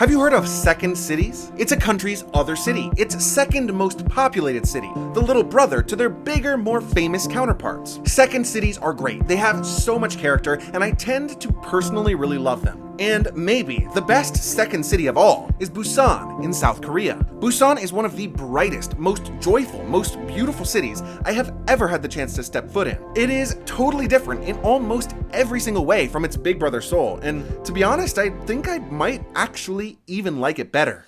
Have you heard of second cities? It's a country's other city, its second most populated city, the little brother to their bigger, more famous counterparts. Second cities are great. They have so much character, and I tend to personally really love them. And maybe the best second city of all is Busan in South Korea. Busan is one of the brightest, most joyful, most beautiful cities I have ever had the chance to step foot in. It is totally different in almost every single way from its big brother Seoul, and to be honest, I think I might actually even like it better.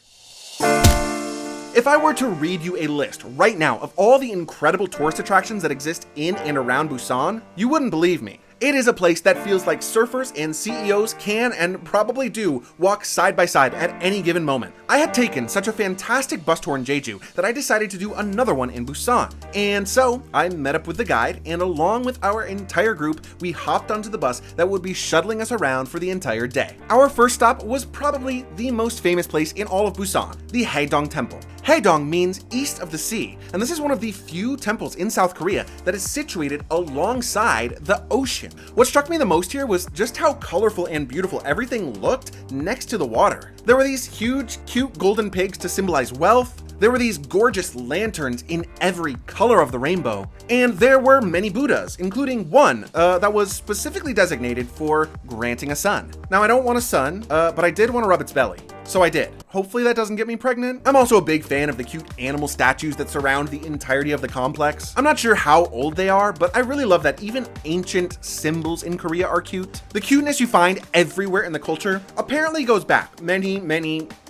If I were to read you a list right now of all the incredible tourist attractions that exist in and around Busan, you wouldn't believe me. It is a place that feels like surfers and CEOs can and probably do walk side by side at any given moment. I had taken such a fantastic bus tour in Jeju that I decided to do another one in Busan. And so I met up with the guide, and along with our entire group, we hopped onto the bus that would be shuttling us around for the entire day. Our first stop was probably the most famous place in all of Busan, the Haedong Temple. Haedong means east of the sea, and this is one of the few temples in South Korea that is situated alongside the ocean. What struck me the most here was just how colorful and beautiful everything looked next to the water. There were these huge, cute golden pigs to symbolize wealth. There were these gorgeous lanterns in every color of the rainbow, and there were many Buddhas, including one that was specifically designated for granting a son. Now, I don't want a son, but I did want to rub its belly. So I did. Hopefully that doesn't get me pregnant. I'm also a big fan of the cute animal statues that surround the entirety of the complex. I'm not sure how old they are, but I really love that even ancient symbols in Korea are cute. The cuteness you find everywhere in the culture apparently goes back many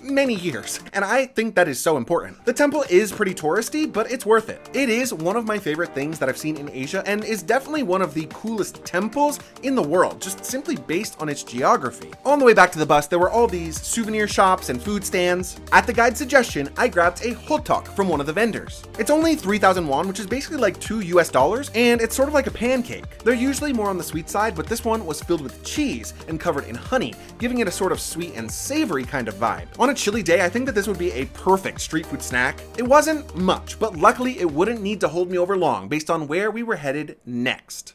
years, and I think that is so important. The temple is pretty touristy, but it's worth it. It is one of my favorite things that I've seen in Asia, and is definitely one of the coolest temples in the world, just simply based on its geography. On the way back to the bus, there were all these souvenir shops and food stands. At the guide's suggestion, I grabbed a HOTTEOK from one of the vendors. It's only 3,000 won, which is basically like $2, and it's sort of like a pancake. They're usually more on the sweet side, but this one was filled with cheese and covered in honey, giving it a sort of sweet and savory kind of vibe. On a chilly day, I think that this would be a perfect street food snack. It wasn't much, but luckily it wouldn't need to hold me over long based on where we were headed next.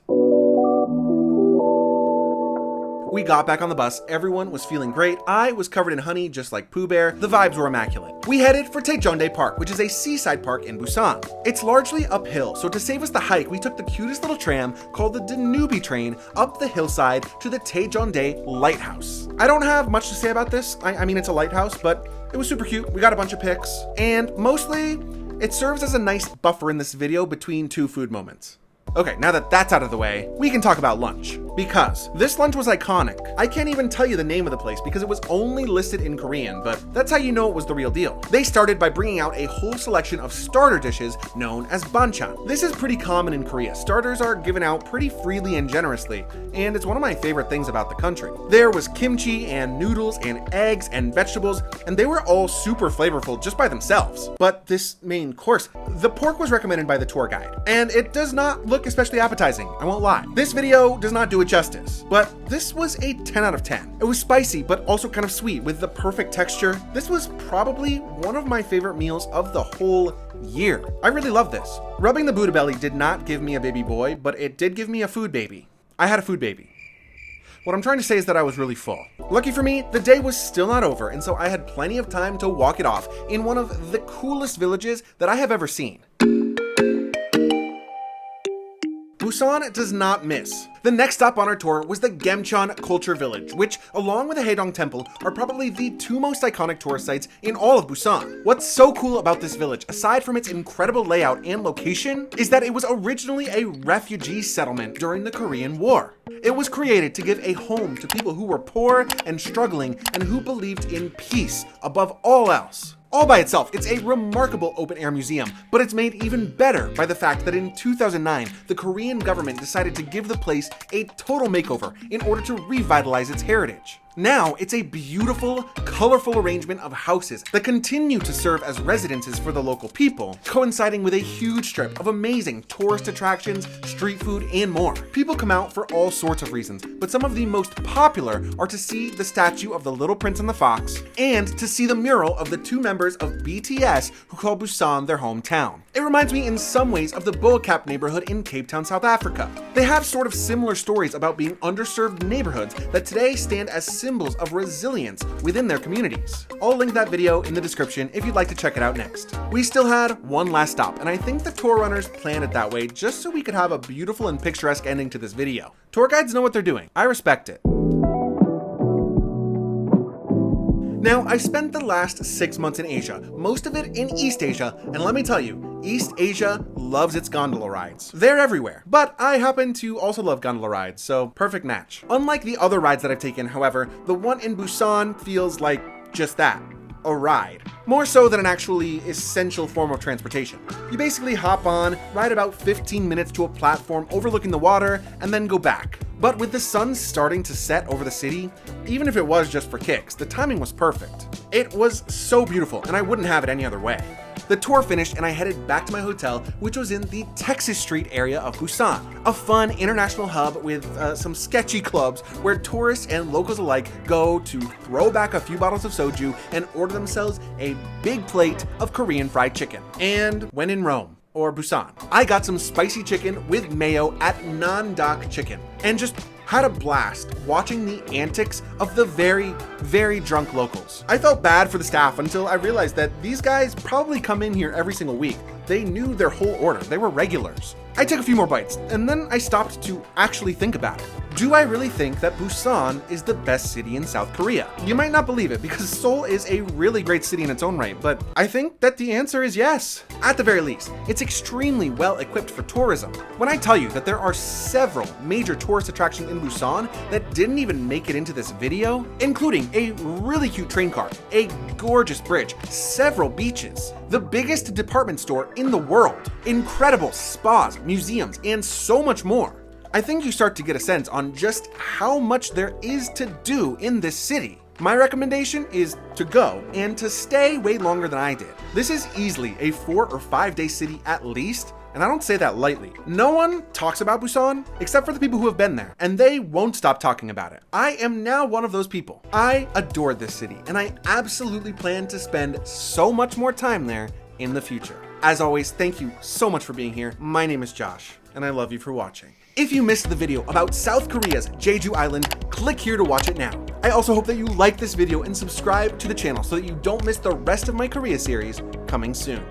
We got back on the bus, everyone was feeling great, I was covered in honey just like Pooh Bear, the vibes were immaculate. We headed for TAEJONGDAE Park, which is a seaside park in Busan. It's largely uphill, so to save us the hike, we took the cutest little tram called the DONGMUN train up the hillside to the TAEJONGDAE Lighthouse. I don't have much to say about this, I mean it's a lighthouse, but it was super cute, we got a bunch of pics, and mostly, it serves as a nice buffer in this video between two food moments. Okay, now that that's out of the way, we can talk about lunch. Because this lunch was iconic. I can't even tell you the name of the place because it was only listed in Korean, but that's how you know it was the real deal. They started by bringing out a whole selection of starter dishes known as banchan. This is pretty common in Korea. Starters are given out pretty freely and generously, and it's one of my favorite things about the country. There was kimchi and noodles and eggs and vegetables, and they were all super flavorful just by themselves. But this main course, the pork was recommended by the tour guide, and it does not look especially appetizing, I won't lie. This video does not do it justice, but this was a 10 out of 10. It was spicy, but also kind of sweet with the perfect texture. This was probably one of my favorite meals of the whole year. I really love this. Rubbing the Buddha belly did not give me a baby boy, but it did give me a food baby. I had a food baby. What I'm trying to say is that I was really full. Lucky for me, the day was still not over, and so I had plenty of time to walk it off in one of the coolest villages that I have ever seen. Busan does not miss. The next stop on our tour was the GAMCHEON Culture Village, which, along with the Haedong Temple, are probably the two most iconic tourist sites in all of Busan. What's so cool about this village, aside from its incredible layout and location, is that it was originally a refugee settlement during the Korean War. It was created to give a home to people who were poor and struggling and who believed in peace above all else. All by itself, it's a remarkable open-air museum, but it's made even better by the fact that in 2009, the Korean government decided to give the place a total makeover in order to revitalize its heritage. Now, it's a beautiful, colorful arrangement of houses that continue to serve as residences for the local people, coinciding with a huge strip of amazing tourist attractions, street food, and more. People come out for all sorts of reasons, but some of the most popular are to see the statue of the Little Prince and the Fox, and to see the mural of the two members of BTS who call Busan their hometown. It reminds me in some ways of the Boakap neighborhood in Cape Town, South Africa. They have sort of similar stories about being underserved neighborhoods that today stand as symbols of resilience within their communities. I'll link that video in the description if you'd like to check it out next. We still had one last stop, and I think the tour runners planned it that way just so we could have a beautiful and picturesque ending to this video. Tour guides know what they're doing. I respect it. Now, I spent the last 6 months in Asia, most of it in East Asia, and let me tell you, East Asia loves its gondola rides. They're everywhere, but I happen to also love gondola rides, so perfect match. Unlike the other rides that I've taken, however, the one in Busan feels like just that. A ride. More so than an actually essential form of transportation. You basically hop on, ride about 15 minutes to a platform overlooking the water, and then go back. But with the sun starting to set over the city, even if it was just for kicks, the timing was perfect. It was so beautiful, and I wouldn't have it any other way. The tour finished and I headed back to my hotel, which was in the Texas Street area of Busan, a fun international hub with some sketchy clubs where tourists and locals alike go to throw back a few bottles of soju and order themselves a big plate of Korean fried chicken. And when in Rome, or Busan, I got some spicy chicken with mayo at Nandok Chicken and just had a blast watching the antics of the very, very drunk locals. I felt bad for the staff until I realized that these guys probably come in here every single week. They knew their whole order. They were regulars. I took a few more bites, and then I stopped to actually think about it. Do I really think that Busan is the best city in South Korea? You might not believe it because Seoul is a really great city in its own right, but I think that the answer is yes. At the very least, it's extremely well equipped for tourism. When I tell you that there are several major tourist attractions in Busan that didn't even make it into this video, including a really cute train car, a gorgeous bridge, several beaches, the biggest department store in the world, incredible spas, museums, and so much more, I think you start to get a sense on just how much there is to do in this city. My recommendation is to go and to stay way longer than I did. This is easily a 4 or 5 day city at least, and I don't say that lightly. No one talks about Busan except for the people who have been there, and they won't stop talking about it. I am now one of those people. I adored this city, and I absolutely plan to spend so much more time there in the future. As always, thank you so much for being here. My name is Josh, and I love you for watching. If you missed the video about South Korea's Jeju Island, click here to watch it now. I also hope that you like this video and subscribe to the channel so that you don't miss the rest of my Korea series coming soon.